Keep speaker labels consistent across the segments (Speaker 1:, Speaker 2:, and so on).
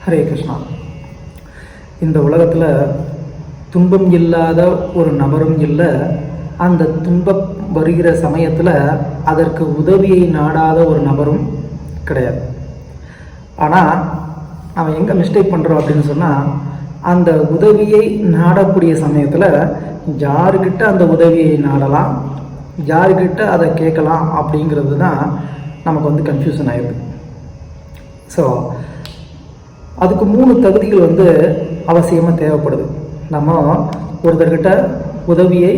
Speaker 1: ஹரே கிருஷ்ணா. இந்த உலகத்தில் துன்பம் இல்லாத ஒரு நபரும் இல்லை, அந்த துன்பம் வருகிற சமயத்தில் அதற்கு உதவியை நாடாத ஒரு நபரும் கிடையாது. ஆனால் அவன் எங்கே மிஸ்டேக் பண்ணுறோம் அப்படின்னு சொன்னால், அந்த உதவியை நாடக்கூடிய சமயத்தில் யாருக்கிட்ட அந்த உதவியை நாடலாம், யாருக்கிட்ட அதை கேட்கலாம் அப்படிங்கிறது தான் நமக்கு கன்ஃபியூஷன் ஆயிடுது. ஸோ அதுக்கு 3 தகுதிகள் அவசியமாக தேவைப்படுது. நம்ம ஒருத்தர்கிட்ட உதவியை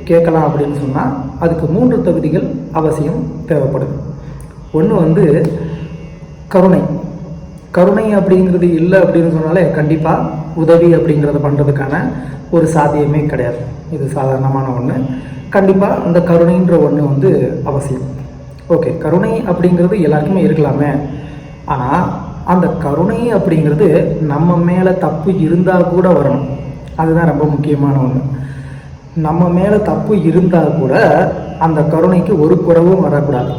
Speaker 1: கேட்கலாம் அப்படின்னு சொன்னால் அதுக்கு 3 தகுதிகள் அவசியம் தேவைப்படுது. ஒன்று கருணை. கருணை அப்படிங்கிறது இல்லை அப்படின்னு சொன்னாலே கண்டிப்பாக உதவி அப்படிங்கிறத பண்ணுறதுக்கான ஒரு சாத்தியமே கிடையாது. இது சாதாரணமான ஒன்று. கண்டிப்பாக அந்த கருணைன்ற ஒன்று அவசியம். ஓகே, கருணை அப்படிங்கிறது எல்லாருக்குமே இருக்கலாமே. ஆனால் அந்த கருணை அப்படிங்கிறது நம்ம மேலே தப்பு இருந்தால் கூட வரணும். அதுதான் ரொம்ப முக்கியமான ஒன்று. நம்ம மேலே தப்பு இருந்தால் கூட அந்த கருணைக்கு ஒரு குறைவும் வரக்கூடாது.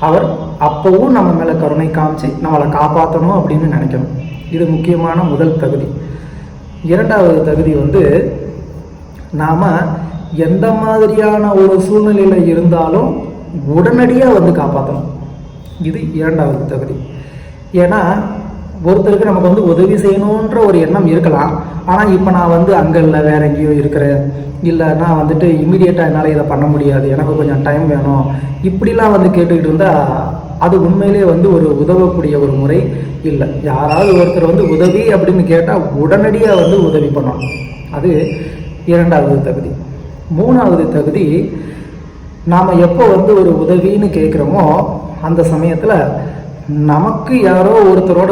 Speaker 1: அவர் அப்போவும் நம்ம மேலே கருணை காமிச்சு நம்மளை காப்பாற்றணும் அப்படின்னு நினைக்கணும். இது முக்கியமான முதல் தகுதி. 2வது தகுதி நாம் எந்த மாதிரியான ஒரு சூழ்நிலையில் இருந்தாலும் உடனடியாக காப்பாற்றணும். இது 2வது தகுதி. ஏன்னா ஒருத்தருக்கு நமக்கு உதவி செய்யணுன்ற ஒரு எண்ணம் இருக்கலாம். ஆனால் இப்போ நான் அங்கே இல்லை, வேற எங்கேயோ இருக்கிறேன், இல்லை நான் இமீடியட்டாக என்னால் இதை பண்ண முடியாது, எனக்கு கொஞ்சம் டைம் வேணும், இப்படிலாம் கேட்டுக்கிட்டு இருந்தால் அது உண்மையிலே ஒரு உதவக்கூடிய ஒரு முறை இல்லை. யாராவது ஒருத்தர் உதவி அப்படின்னு கேட்டால் உடனடியாக உதவி பண்ணணும். அது 2வது தகுதி. 3வது தகுதி, நாம் எப்போ ஒரு உதவின்னு கேட்குறோமோ அந்த சமயத்தில் நமக்கு யாரோ ஒருத்தரோட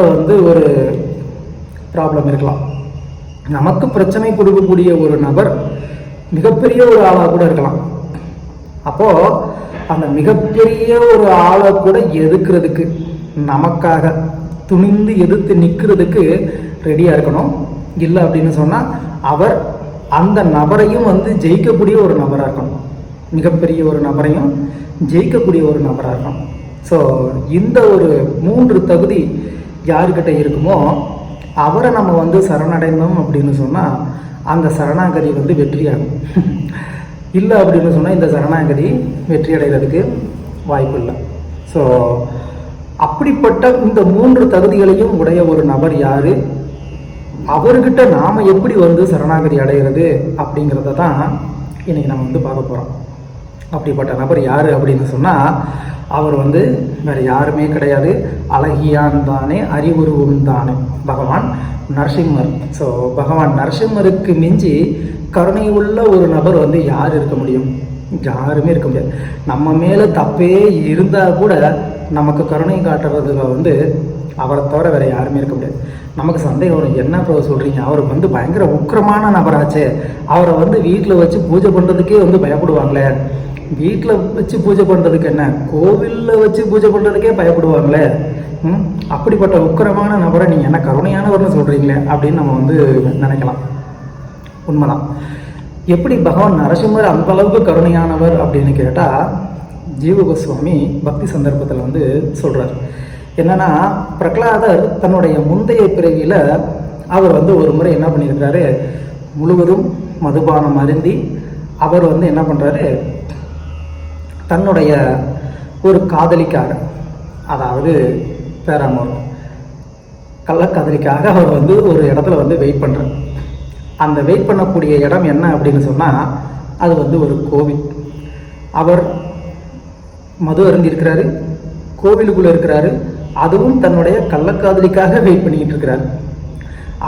Speaker 1: ஒரு ப்ராப்ளம் இருக்கலாம். நமக்கு பிரச்சனை கொடுக்கக்கூடிய ஒரு நபர் மிகப்பெரிய ஒரு ஆளாக கூட இருக்கலாம். அப்போது அந்த மிகப்பெரிய ஒரு ஆளை கூட எதிர்க்கிறதுக்கு, நமக்காக துணிந்து எதிர்த்து நிற்கிறதுக்கு ரெடியாக இருக்கணும். இல்லை அப்படின்னு சொன்னால் அவர் அந்த நபரையும் ஜெயிக்கக்கூடிய ஒரு நபராக இருக்கணும். மிகப்பெரிய ஒரு நபரையும் ஜெயிக்கக்கூடிய ஒரு நபராக இருக்கணும். ஸோ இந்த ஒரு 3 தகுதி யாருக்கிட்ட இருக்குமோ அவரை நம்ம சரணடைந்தோம் அப்படின்னு சொன்னால் அந்த சரணாகதி வெற்றியாகும். இல்லை அப்படின்னு சொன்னால் இந்த சரணாகதி வெற்றி அடைகிறதுக்கு வாய்ப்பு இல்லை. ஸோ அப்படிப்பட்ட இந்த 3 தகுதிகளையும் உடைய ஒரு நபர் யார், அவர்கிட்ட நாம் எப்படி சரணாகதி அடைகிறது அப்படிங்கிறத தான் இன்றைக்கி நம்ம பார்க்க போகிறோம். அப்படிப்பட்ட நபர் யார் அப்படின்னு சொன்னால் அவர் வேறு யாருமே கிடையாது, அழகியான் தானே, அறிவுருவும் தானே, பகவான் நரசிம்மர். ஸோ பகவான் நரசிம்மருக்கு மிஞ்சி கருணை உள்ள ஒரு நபர் யார் இருக்க முடியும்? யாருமே இருக்க முடியாது. நம்ம மேலே தப்பே இருந்தால் கூட நமக்கு கருணை காட்டுறதுல அவரை தவிர வேறு யாருமே இருக்க முடியாது. நமக்கு சந்தேகம் வரும், என்ன இப்போ சொல்கிறீங்க, அவர் பயங்கர உக்கிரமான நபராச்சே, அவரை வீட்டில் வச்சு பூஜை பண்ணுறதுக்கே பயப்படுவாங்களே, வீட்டில் வச்சு பூஜை பண்ணுறதுக்கு என்ன, கோவிலில் வச்சு பூஜை பண்ணுறதுக்கே பயப்படுவாங்களே, அப்படிப்பட்ட உக்கிரமான நபரை நீங்கள் என்ன கருணையானவர்னு சொல்கிறீங்களே அப்படின்னு நம்ம நினைக்கலாம். உண்மைதான். எப்படி பகவான் நரசிம்மர் அந்த அளவுக்கு கருணையானவர் அப்படின்னு கேட்டால், ஜீவ கோஸ்வாமி பக்தி சந்தர்ப்பத்தில் சொல்கிறார். என்னன்னா, பிரகலாதர் தன்னுடைய முந்தைய பிறவியில் அவர் ஒரு முறை என்ன பண்ணியிருக்கிறாரு, முழுவதும் மதுபானம் அருந்தி அவர் என்ன பண்ணுறாரு, தன்னுடைய ஒரு காதலிக்காக, அதாவது பேராமோர் கள்ளக்காதலிக்காக அவர் ஒரு இடத்துல வெயிட் பண்ணுறார். அந்த வெயிட் பண்ணக்கூடிய இடம் என்ன அப்படின்னு சொன்னால் அது ஒரு கோவில். அவர் மது அருந்திருக்கிறாரு, கோவிலுக்குள்ளே இருக்கிறாரு, அதுவும் தன்னுடைய கள்ளக்காதலிக்காக வெயிட் பண்ணிக்கிட்டு இருக்கிறாரு.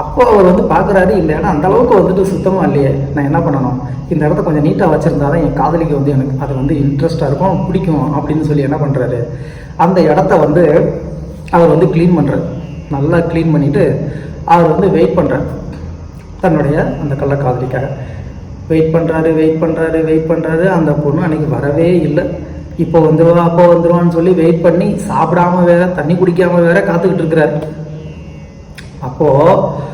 Speaker 1: அப்போ அவர் பார்க்குறாரு, இல்லைன்னா அந்த அளவுக்கு சுத்தமாக இல்லையே, நான் என்ன பண்ணணும், இந்த இடத்த கொஞ்சம் நீட்டாக வச்சுருந்தா தான் என் காதலிக்கு எனக்கு அது இன்ட்ரெஸ்ட்டாக இருக்கும், பிடிக்கும் அப்படின்னு சொல்லி என்ன பண்ணுறாரு, அந்த இடத்த அவர் க்ளீன் பண்ணுறாரு. நல்லா க்ளீன் பண்ணிவிட்டு அவர் வெயிட் பண்ணுறார். தன்னுடைய அந்த கள்ளக்காதலிக்காக வெயிட் பண்ணுறாரு. அந்த பொண்ணு அன்றைக்கி வரவே இல்லை. இப்போ வந்துடுவா அப்போ வந்துடுவான்னு சொல்லி வெயிட் பண்ணி சாப்பிடாம வேற, தண்ணி குடிக்காமல் வேற காத்துக்கிட்டு இருக்கிறாரு. அப்போது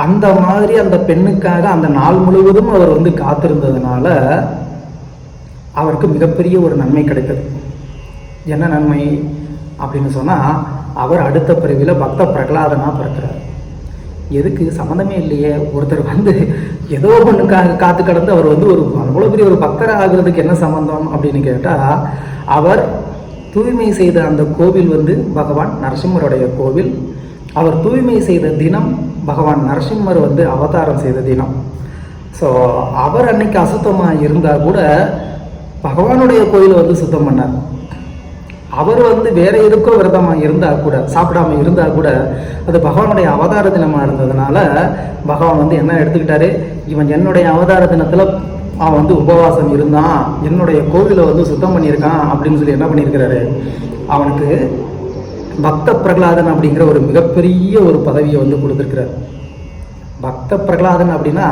Speaker 1: அந்த மாதிரி அந்த பெண்ணுக்காக அந்த நாள் முழுவதும் அவர் காத்திருந்ததுனால அவருக்கு மிகப்பெரிய ஒரு நன்மை கிடைத்தது. என்ன நன்மை அப்படின்னு சொன்னால், அவர் அடுத்த பிறவியில் பக்த பிரகலாதனாக பிறக்கிறார். எதுக்கு? சம்மந்தமே இல்லையே. ஒருத்தர் வந்து ஏதோ ஒன்றுக்காக காத்து கடந்து அவர் வந்து ஒரு அவ்வளோ பெரிய ஒரு பக்தர் ஆகிறதுக்கு என்ன சம்மந்தம் அப்படின்னு கேட்டால், அவர் தூய்மை செய்த அந்த கோவில் வந்து பகவான் நரசிம்மருடைய கோவில். அவர் தூய்மை செய்த தினம் பகவான் நரசிம்மர் வந்து அவதாரம் செய்த தினம். ஸோ அவர் அன்னைக்கு அசுத்தமாக இருந்தால் கூட பகவானுடைய கோயிலை வந்து சுத்தம் பண்ணார். அவர் வந்து வேற எதுக்கோ விரதமாக இருந்தால் கூட, சாப்பிடாம இருந்தால் கூட, அது பகவானுடைய அவதார தினமாக இருந்ததுனால பகவான் வந்து என்ன எடுத்துக்கிட்டாரு, இவன் என்னுடைய அவதார தினத்தில் அவன் வந்து உபவாசம் இருந்தான், என்னுடைய கோவிலை வந்து சுத்தம் பண்ணியிருக்கான் அப்படின்னு சொல்லி என்ன பண்ணியிருக்கிறாரு, அவனுக்கு பக்த பிரகலாதன் அப்படிங்கிற ஒரு மிகப்பெரிய ஒரு பதவியை வந்து கொடுத்துருக்கிறார். பக்த பிரகலாதன் அப்படின்னா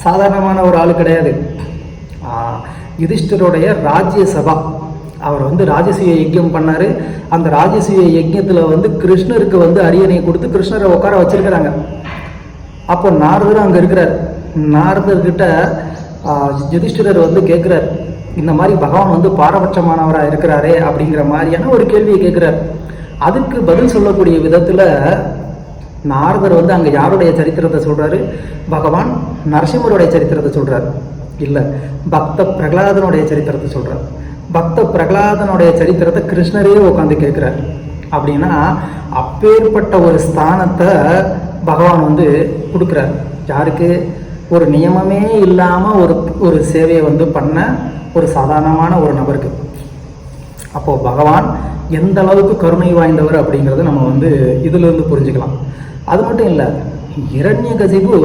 Speaker 1: சாதாரணமான ஒரு ஆள் கிடையாது. யுதிஷ்டருடைய ராஜ்யசபா, அவர் வந்து ராஜசூய யஜ்யம் பண்ணார். அந்த ராஜசூய யஜ்யத்தில் வந்து கிருஷ்ணருக்கு வந்து அரியணை கொடுத்து கிருஷ்ணரை உட்கார வச்சிருக்கிறாங்க. அப்போ நாரதரும் அங்கே இருக்கிறார். நாரதர்கிட்ட யுதிஷ்டிரர் வந்து கேட்குறார், இந்த மாதிரி பகவான் வந்து பாரபட்சமானவராக இருக்கிறாரே அப்படிங்கிற மாதிரியான ஒரு கேள்வியை கேட்குறார். அதுக்கு பதில் சொல்லக்கூடிய விதத்தில் நாரதர் வந்து அங்கே யாருடைய சரித்திரத்தை சொல்கிறாரு, பகவான் நரசிம்மருடைய சரித்திரத்தை சொல்கிறார். இல்லை, பக்த பிரகலாதனுடைய சரித்திரத்தை சொல்கிறார். பக்த பிரகலாதனுடைய சரித்திரத்தை கிருஷ்ணரே உட்காந்து கேட்குறார். அப்படின்னா அப்பேற்பட்ட ஒரு ஸ்தானத்தை பகவான் வந்து கொடுக்குறார். யாருக்கு? ஒரு நியமமே இல்லாமல் ஒரு சேவையை வந்து பண்ண ஒரு சாதாரணமான ஒரு நபருக்கு. அப்போது பகவான் எந்த அளவுக்கு கருணை வாய்ந்தவர் அப்படிங்கிறத நம்ம வந்து இதிலிருந்து புரிஞ்சுக்கலாம். அது மட்டும் இல்லை, இரண்யகசிபு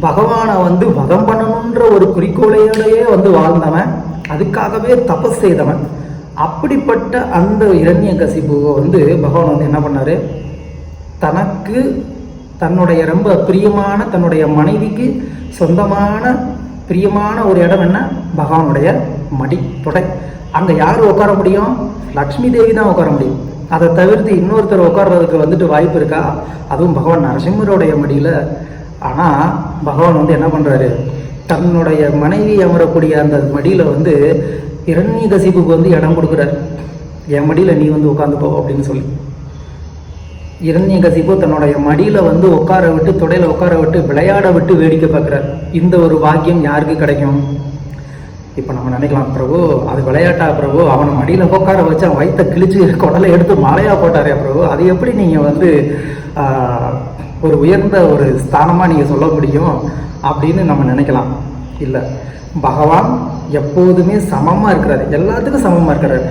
Speaker 1: பகவானை வந்து வதம் பண்ணணுன்ற ஒரு குறிக்கோளையோடையே வந்து வாழ்ந்தவன், அதுக்காகவே தபஸ் செய்தவன். அப்படிப்பட்ட அந்த இரண்யகசிபுவை வந்து பகவான் வந்து என்ன பண்ணார், தனக்கு தன்னுடைய ரொம்ப பிரியமான தன்னுடைய மனைவிக்கு சொந்தமான பிரியமான ஒரு இடம் என்ன, பகவானுடைய மடி தொடை. அங்கே யார் உட்கார முடியும்? லக்ஷ்மி தேவி தான் உட்கார முடியும். அதை தவிர்த்து இன்னொருத்தர் உட்கார்றதுக்கு வந்துட்டு வாய்ப்பு இருக்கா? அதுவும் பகவான் நரசிம்மருடைய மடியில். ஆனால் பகவான் வந்து என்ன பண்ணுறாரு, தன்னுடைய மனைவி அமரக்கூடிய அந்த மடியில் வந்து இரண்யகசிபுக்கு வந்து இடம் கொடுக்குறார். என் மடியில் நீ வந்து உட்காந்துப்போ அப்படின்னு சொல்லி. இரண்யகசிபு தன்னுடைய மடியில் வந்து உட்கார விட்டு, தொடையில் உட்கார விட்டு, விளையாட விட்டு வேடிக்கை பார்க்குறார். இந்த ஒரு பாக்கியம் யாருக்கு கிடைக்கும்? இப்போ நம்ம நினைக்கலாம், பிரபு அது விளையாட்டா பிரபு, அவனை மடியில் உட்கார வச்சு அவன் வயிற்ற கிழிச்சு குடலை எடுத்து மாலையாக போட்டாரே பிரபு, அது எப்படி நீங்கள் வந்து ஒரு உயர்ந்த ஒரு ஸ்தானமாக நீங்கள் சொல்ல முடியும் அப்படின்னு நம்ம நினைக்கலாம். இல்லை, பகவான் எப்போதுமே சமமாக இருக்கிறாரு, எல்லாத்துக்கும் சமமாக இருக்கிறாரு.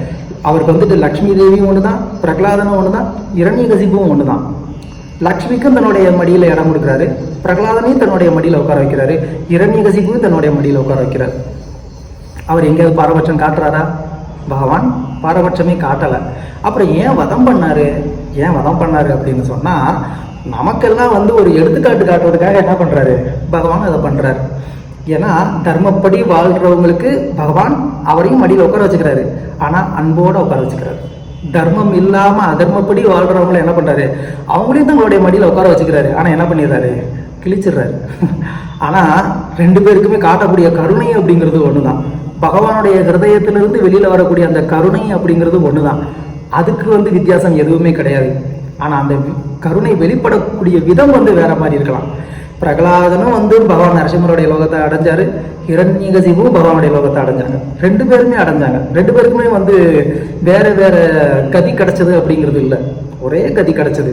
Speaker 1: அவருக்கு வந்துட்டு லக்ஷ்மி தேவியும் ஒன்று தான், பிரகலாதனும் ஒன்று தான், இரண்யகசிபுவும் ஒன்று தான். லக்ஷ்மிக்கும் தன்னுடைய மடியில் இடம் கொடுக்குறாரு, பிரகலாதனையும் தன்னுடைய மடியில் உட்கார வைக்கிறாரு, இரண்யகசிபுவும் தன்னுடைய மடியில் உட்கார வைக்கிறார். அவர் எங்கேயாவது பாரபட்சம் காட்டுறாரா? பகவான் பாரபட்சமே காட்டலை. அப்புறம் ஏன் வதம் பண்ணாரு அப்படின்னு சொன்னால், நமக்கெல்லாம் வந்து ஒரு எடுத்துக்காட்டு காட்டுறதுக்காக என்ன பண்ணுறாரு பகவான் அதை பண்ணுறாரு. ஏன்னா தர்மப்படி வாழ்கிறவங்களுக்கு பகவான் அவரையும் மடியில் உட்கார வச்சுக்கிறாரு, ஆனால் அன்போடு உட்கார வச்சுக்கிறாரு. தர்மம் இல்லாமல் அதர்மப்படி வாழ்கிறவங்கள என்ன பண்ணுறாரு, அவங்களையும் தங்களுடைய மடியில் உட்கார வச்சுக்கிறாரு, ஆனால் என்ன பண்ணிடுறாரு, கிழிச்சிடுறாரு. ஆனால் ரெண்டு பேருக்குமே காட்டக்கூடிய கருணை அப்படிங்கிறது ஒன்று தான். பகவானுடைய ஹிருதயத்திலிருந்து வெளியில் வரக்கூடிய அந்த கருணை அப்படிங்கிறது ஒன்று தான். அதுக்கு வந்து வித்தியாசம் எதுவுமே கிடையாது. ஆனால் அந்த கருணை வெளிப்படக்கூடிய விதம் வந்து வேற மாதிரி இருக்கலாம். பிரகலாதனும் வந்து பகவான் நரசிம்மருடைய லோகத்தை அடைஞ்சாரு, இரண்யகசிபுவும் பகவானுடைய லோகத்தை அடைஞ்சாங்க. ரெண்டு பேருமே அடைஞ்சாங்க. ரெண்டு பேருக்குமே வந்து வேற வேற கதி கிடைச்சது அப்படிங்கிறது இல்லை, ஒரே கதி கிடைச்சது.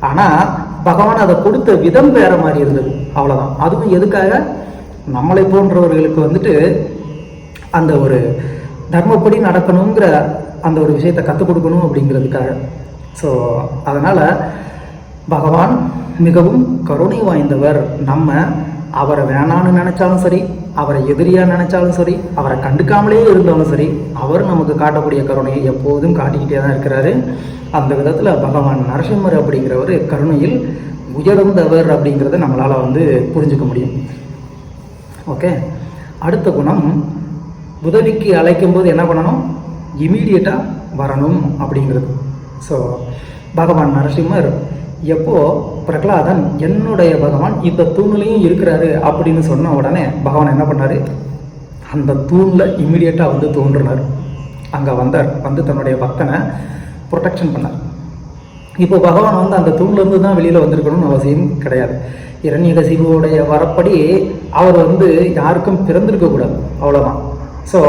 Speaker 1: ஆனால் பகவான் அதை கொடுத்த விதம் வேற மாதிரி இருந்தது, அவ்வளோதான். அதுவும் எதுக்காக, நம்மளை போன்றவர்களுக்கு வந்துட்டு அந்த ஒரு தர்மப்படி நடக்கணுங்கிற அந்த ஒரு விஷயத்தை கற்றுக் கொடுக்கணும் அப்படிங்கிறதுக்காக. ஸோ அதனால் பகவான் மிகவும் கருணை வாய்ந்தவர். நம்ம அவரை வேணான்னு நினச்சாலும் சரி, அவரை எதிரியாக நினச்சாலும் சரி, அவரை கண்டுக்காமலே இருந்தாலும் சரி, அவர் நமக்கு காட்டக்கூடிய கருணையை எப்போதும் காட்டிக்கிட்டே தான் இருக்கிறாரு. அந்த விதத்தில் பகவான் நரசிம்மர் அப்படிங்கிறவர் கருணையில் உயர்ந்தவர் அப்படிங்கிறத நம்மளால் வந்து புரிஞ்சுக்க முடியும். ஓகே, அடுத்த குணம், உதவிக்கு அழைக்கும் போது என்ன பண்ணணும், இமீடியட்டாக வரணும் அப்படிங்கிறது. ஸோ பகவான் நரசிம்மர் எப்போ பிரகலாதன் என்னுடைய பகவான் இந்த தூண்லையும் இருக்கிறாரு அப்படின்னு சொன்ன உடனே பகவான் என்ன பண்ணார், அந்த தூணில் இமீடியட்டாக வந்து தோன்றினார். அங்கே வந்தார், வந்து தன்னுடைய பக்தனை ப்ரொடெக்ஷன் பண்ணார். இப்போ பகவான் வந்து அந்த தூண்லேருந்து தான் வெளியில் வந்திருக்கணும்னு அவசியம் கிடையாது. இரண்யகசிபுவுடைய வரப்படி அவர் வந்து யாருக்கும் பிறந்திருக்கக்கூடாது, அவ்வளோதான். ஸோ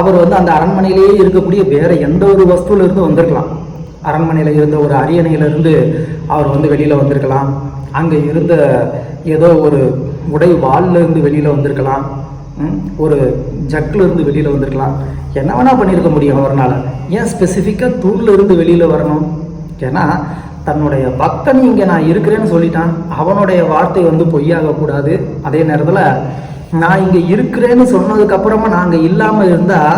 Speaker 1: அவர் வந்து அந்த அரண்மனையிலேயே இருக்கக்கூடிய வேற எந்த ஒரு வஸ்துவிலிருந்து வந்திருக்கலாம். அரண்மனையில் இருந்த ஒரு அரியணையிலிருந்து அவர் வந்து வெளியில் வந்திருக்கலாம். அங்கே இருந்த ஏதோ ஒரு உடை வால்லேருந்து வெளியில் வந்திருக்கலாம். ஒரு ஜக்கில் இருந்து வெளியில் வந்திருக்கலாம். என்ன வேணால் பண்ணியிருக்க முடியும் அவரால். ஏன் ஸ்பெசிஃபிக்காக தூணில் இருந்து வெளியில் வரணும்? ஏன்னா தன்னுடைய பக்தன் இங்கே நான் இருக்கிறேன்னு சொல்லிட்டான். அவனுடைய வார்த்தை வந்து பொய்யாகக்கூடாது. அதே நேரத்தில் நான் இங்கே இருக்கிறேன்னு சொன்னதுக்கப்புறமா நான் அங்கே இல்லாமல் இருந்தால்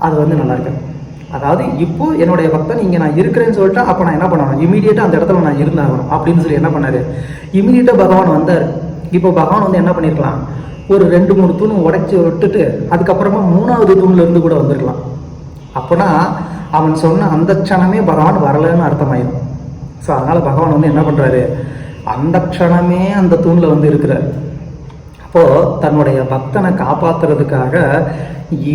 Speaker 1: அது வந்து நல்லா இருக்கு. அதாவது இப்போ என்னுடைய பக்தன் இங்கே நான் இருக்கிறேன்னு சொல்லிட்டா அப்போ நான் என்ன பண்ணணும்? இமீடியட்டாக அந்த இடத்துல நான் இருந்தாகணும் அப்படின்னு சொல்லி என்ன பண்ணார்? இமீடியட்டாக பகவான் வந்தார். இப்போ பகவான் வந்து என்ன பண்ணியிருக்கலாம்? ஒரு 2-3 தூண் உடைச்சி விட்டுட்டு அதுக்கப்புறமா 3வது தூண்ல இருந்து கூட வந்திருக்கலாம். அப்போனா அவன் சொன்ன அந்த க்ஷணமே பகவான் வரலன்னு அர்த்தமாயிடும். ஸோ அதனால பகவான் வந்து என்ன பண்றாரு? அந்த க்ஷணமே அந்த தூண்ல வந்து இருக்கிறார். அப்போ தன்னுடைய பக்தனை காப்பாத்துறதுக்காக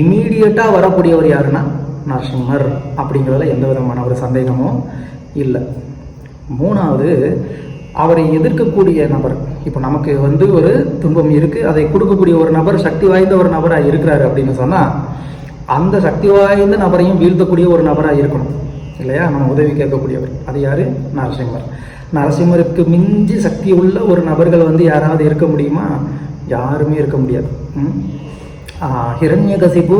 Speaker 1: இமீடியட்டா வரக்கூடியவர் யாருன்னா நரசிம்மர் அப்படிங்கிறதுல எந்த விதமான ஒரு சந்தேகமும் இல்லை. 3வது, அவரை எதிர்க்கக்கூடிய நபர். இப்போ நமக்கு வந்து ஒரு துன்பம் இருக்குது, அதை கொடுக்கக்கூடிய ஒரு நபர் சக்தி வாய்ந்த ஒரு நபராக இருக்கிறாரு அப்படின்னு சொன்னால் அந்த சக்தி வாய்ந்த நபரையும் வீழ்த்தக்கூடிய ஒரு நபராக இருக்கணும் இல்லையா? நம்ம உதவி கேட்கக்கூடியவர். அது யார்? நரசிம்மர். நரசிம்மருக்கு மிஞ்சி சக்தி உள்ள ஒரு நபர்கள் வந்து யாராவது இருக்க முடியுமா? யாருமே இருக்க முடியாது. ஹிரண்யகசிபு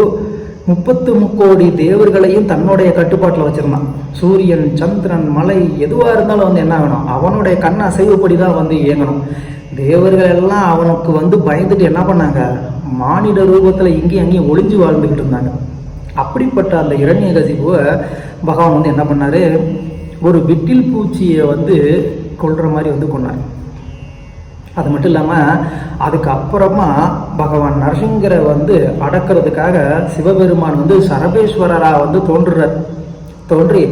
Speaker 1: 33 கோடி தேவர்களையும் தன்னுடைய கட்டுப்பாட்டில் வச்சிருந்தான். சூரியன், சந்திரன், மலை எதுவாக இருந்தாலும் வந்து என்ன ஆகணும்? அவனுடைய கண் அசைவுப்படி தான் வந்து இயங்கணும். தேவர்கள் எல்லாம் அவனுக்கு வந்து பயந்துட்டு என்ன பண்ணாங்க? மானிட ரூபத்தில் இங்கேயும் அங்கேயும் ஒளிஞ்சு வாழ்ந்துக்கிட்டு இருந்தாங்க. அப்படிப்பட்ட அந்த இரண்யகசிபுவை பகவான் வந்து என்ன பண்ணாரு? ஒரு விட்டில் பூச்சியை வந்து கொல்ற மாதிரி வந்து கொண்டார். அது மட்டும் இல்லாமல் அதுக்கப்புறமா பகவான் நரசிங்கரை வந்து அடக்கிறதுக்காக சிவபெருமான் வந்து சரபேஸ்வரராக வந்து தோன்றி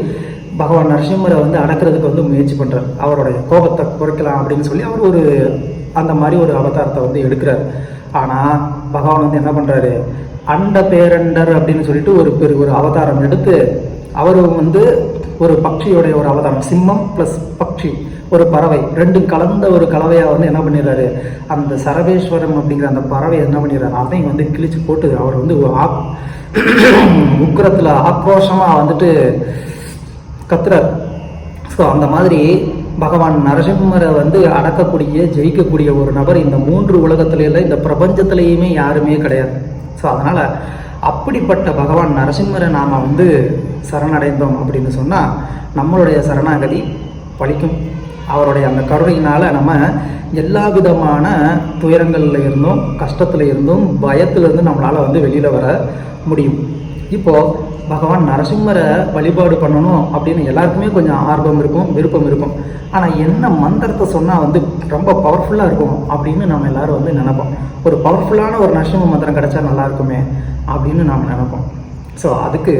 Speaker 1: பகவான் நரசிம்மரை வந்து அடக்கிறதுக்கு வந்து முயற்சி பண்ணுறார். அவருடைய கோபத்தை குறைக்கலாம் அப்படின்னு சொல்லி அவர் ஒரு அந்த மாதிரி ஒரு அவதாரத்தை வந்து எடுக்கிறார். ஆனால் பகவான் வந்து என்ன பண்ணுறாரு? அண்ட பேரண்டர் அப்படின்னு சொல்லிட்டு ஒரு அவதாரம் எடுத்து அவர் வந்து ஒரு பட்சியோடைய ஒரு அவதாரம், சிம்மம் ப்ளஸ் பட்சி, ஒரு பறவை, ரெண்டும் கலந்த ஒரு கலவையாக வந்து என்ன பண்ணிடுறாரு? அந்த சரபேஸ்வரம் அப்படிங்கிற அந்த பறவை என்ன பண்ணிடுறாரு? அதையும் வந்து கிழிச்சு போட்டு அவர் வந்து உக்கிரத்தில் ஆக்ரோஷமாக வந்துட்டு கத்துறார். ஸோ அந்த மாதிரி பகவான் நரசிம்மரை வந்து அடக்கக்கூடிய ஜெயிக்கக்கூடிய ஒரு நபர் இந்த 3 உலகத்துல இல்லை, இந்த பிரபஞ்சத்திலேயுமே யாருமே கிடையாது. ஸோ அதனால் அப்படிப்பட்ட பகவான் நரசிம்மரை நாம் வந்து சரணடைந்தோம் அப்படின்னு சொன்னால் நம்மளுடைய சரணாகதி பலிக்கும். அவருடைய அந்த கருணையினால் நம்ம எல்லா விதமான துயரங்களில் இருந்தும், கஷ்டத்தில் இருந்தும், பயத்திலிருந்து நம்மளால் வந்து வெளியில் வர முடியும். இப்போது பகவான் நரசிம்மரை வழிபாடு பண்ணணும் அப்படின்னு எல்லாருக்குமே கொஞ்சம் ஆர்வம் இருக்கும், விருப்பம் இருக்கும். ஆனால் என்ன மந்திரத்தை சொன்னால் வந்து ரொம்ப பவர்ஃபுல்லாக இருக்கும் அப்படின்னு நம்ம எல்லோரும் வந்து நினைப்போம். ஒரு பவர்ஃபுல்லான ஒரு நரசிம்ம மந்திரம் கிடைச்சா நல்லா இருக்குமே அப்படின்னு நாம் நினைப்போம். ஸோ அதுக்கு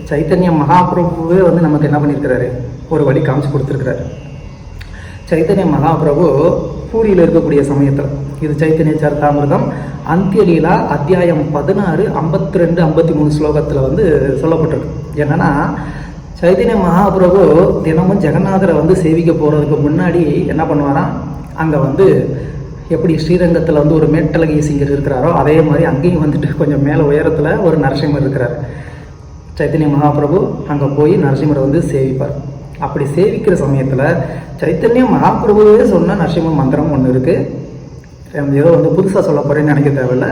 Speaker 1: சைத்தன்ய மகாபிரபுவே வந்து நமக்கு என்ன பண்ணியிருக்கிறாரு? ஒரு வழி காமிச்சு கொடுத்துருக்கிறாரு. சைத்தன்ய மகாபிரபு பூரியில் இருக்கக்கூடிய சமயத்தில், இது சைத்தன்ய சரிதாமிர்தம் அந்தியலீலா அத்தியாயம் 16, 52, 53 ஸ்லோகத்தில் வந்து சொல்லப்பட்டிருக்கு. என்னன்னா சைத்தன்ய மகாபிரபு தினமும் ஜெகநாதரை வந்து சேவிக்க போகிறதுக்கு முன்னாடி என்ன பண்ணுவாராம்? அங்கே வந்து எப்படி ஸ்ரீரங்கத்தில் வந்து ஒரு மேட்டலகேசிங்கர் இருக்கிறாரோ அதே மாதிரி அங்கேயும் வந்துட்டு கொஞ்சம் மேலே உயரத்தில் ஒரு நரசிம்மர் இருக்கிறார். சைத்தன்ய மகாபிரபு அங்கே போய் நரசிம்மரை வந்து சேவிப்பார். அப்படி சேவிக்கிற சமயத்தில் சைத்தன்ய மகாபிரபுவே சொன்ன நரசிம்ம மந்திரம் ஒன்று இருக்குது. ஏதோ வந்து புதுசாக சொல்ல போகிறேன்னு நினைக்க தேவையில்லை.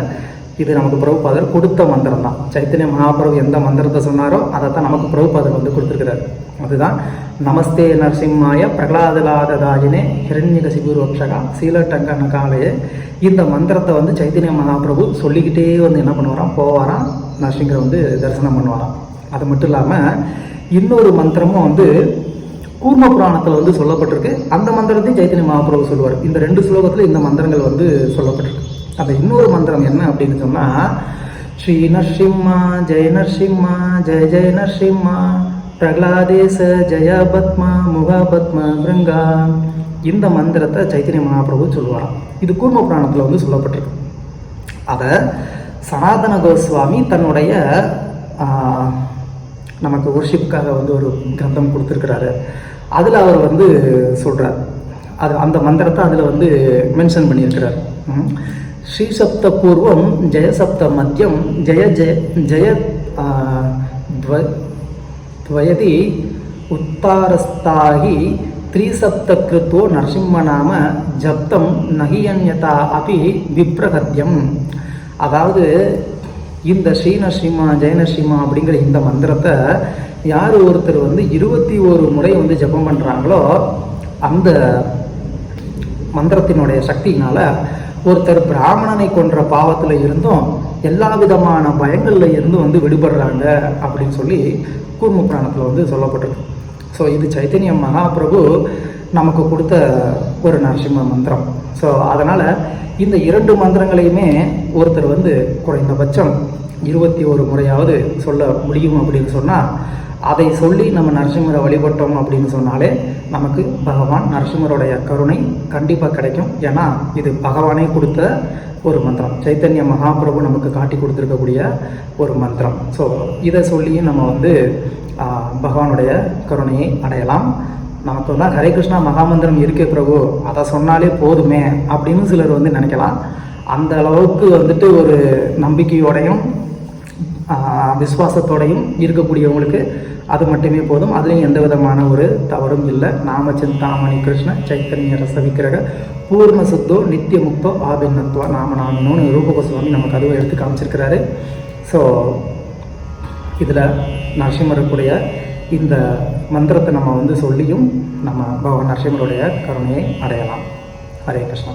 Speaker 1: இது நமக்கு பிரபுபாதர் கொடுத்த மந்திரம் தான். சைத்தன்ய மகாபிரபு எந்த மந்திரத்தை சொன்னாரோ அதை தான் நமக்கு பிரபுபாதர் வந்து கொடுத்துருக்கிறார். அதுதான் நமஸ்தே நரசிம்மாய பிரகலாதலாததாயினே ஹிரண்யகசிபுரோக்ஷகா சீலட்டங்க நகாலயே. இந்த மந்திரத்தை வந்து சைத்தன்ய மகாபிரபு சொல்லிக்கிட்டே வந்து என்ன பண்ணுவாராம்? போவாராம், நரசிங்கரை வந்து தரிசனம் பண்ணுவாராம். அது மட்டும் இல்லாமல் இன்னொரு மந்திரமும் வந்து கூர்ம புராணத்தில் வந்து சொல்லப்பட்டிருக்கு. அந்த மந்திரத்தையும் சைத்தன்ய மகாபிரபு சொல்லுவார். இந்த 2 ஸ்லோகத்தில் இந்த மந்திரங்கள் வந்து சொல்லப்பட்டிருக்கு. அந்த இன்னொரு மந்திரம் என்ன அப்படின்னு சொன்னால், ஸ்ரீ நரசிம்மா ஜெய நரசிம்மா ஜெய ஜெய நரசிம்மா பிரகலாதேச ஜெய பத்மா முக பத்ம பிருங்கா. இந்த மந்திரத்தை சைத்தன்ய மகாபிரபு சொல்லுவாராம். இது கூர்ம புராணத்தில் வந்து சொல்லப்பட்டிருக்கு. அதை சனாதன கோஸ்வாமி தன்னுடைய நமக்கு ஒர்ஷிப்புக்காக வந்து ஒரு கிரந்தம் கொடுத்துருக்கிறாரு. அதில் அவர் வந்து சொல்கிறார், அது அந்த மந்திரத்தை அதில் வந்து மென்ஷன் பண்ணியிருக்கிறார். ஸ்ரீசப்த பூர்வம் ஜெயசப்த மத்தியம் ஜெய ஜெய ஜெய துவயதி உத்தாரஸ்தாகி த்ரீசப்த கிருத்தோ நரசிம்மநாம ஜப்தம் நகியன்யதா அபி விப்ரகத்தியம். அதாவது இந்த ஸ்ரீநரசிம்மா ஜெயநரசிம்மா அப்படிங்கிற இந்த மந்திரத்தை யார் ஒருத்தர் வந்து 21 முறை வந்து ஜபம் பண்ணுறாங்களோ அந்த மந்திரத்தினுடைய சக்தியினால் ஒருத்தர் பிராமணனை கொன்ற பாவத்தில் இருந்தும் எல்லா விதமான பயங்களில் இருந்து வந்து விடுபடுறாங்க அப்படின்னு சொல்லி கூர்ம புராணத்தில் வந்து சொல்லப்பட்டிருக்கு. ஸோ இது சைத்தன்ய மகாபிரபு நமக்கு கொடுத்த ஒரு நரசிம்ம மந்திரம். ஸோ அதனால் இந்த 2 மந்திரங்களையுமே ஒருத்தர் வந்து குறைந்தபட்சம் 21 முறையாவது சொல்ல முடியும் அப்படின்னு சொன்னால், அதை சொல்லி நம்ம நரசிம்மரை வழிபட்டோம் அப்படின்னு சொன்னாலே நமக்கு பகவான் நரசிம்மருடைய கருணை கண்டிப்பாக கிடைக்கும். ஏன்னா இது பகவானே கொடுத்த ஒரு மந்திரம், சைத்தன்ய மகாபிரபு நமக்கு காட்டி கொடுத்துருக்கக்கூடிய ஒரு மந்திரம். ஸோ இதை சொல்லியும் நம்ம வந்து பகவானுடைய கருணையை அடையலாம். நமக்கு தான் ஹரே கிருஷ்ணா மகாமந்திரம் இருக்கே பிரபு, அதை சொன்னாலே போதுமே அப்படின்னு சிலர் வந்து நினைக்கலாம். அந்த அளவுக்கு வந்துட்டு ஒரு நம்பிக்கையோடையும் விசுவாசத்தோடையும் இருக்கக்கூடியவங்களுக்கு அது மட்டுமே போதும். அதுலேயும் எந்த விதமான ஒரு தவறும் இல்லை. நாம சிந்தாமணி கிருஷ்ண சைத்தன்ய ரச விக்கிரக பூர்ண சுத்தோ நித்திய முக்தோ ஆபின்னத்துவ நாம ரூப கோஸ்வாமி நமக்கு அதுவும் எடுத்து காமிச்சிருக்கிறாரு. ஸோ இதில் நரசிம்மருக்குடைய இந்த மந்திரத்தை நம்ம வந்து சொல்லியும் நம்ம பகவான் நரசிம்மருடைய கருணையை அடையலாம். ஹரே கிருஷ்ணா.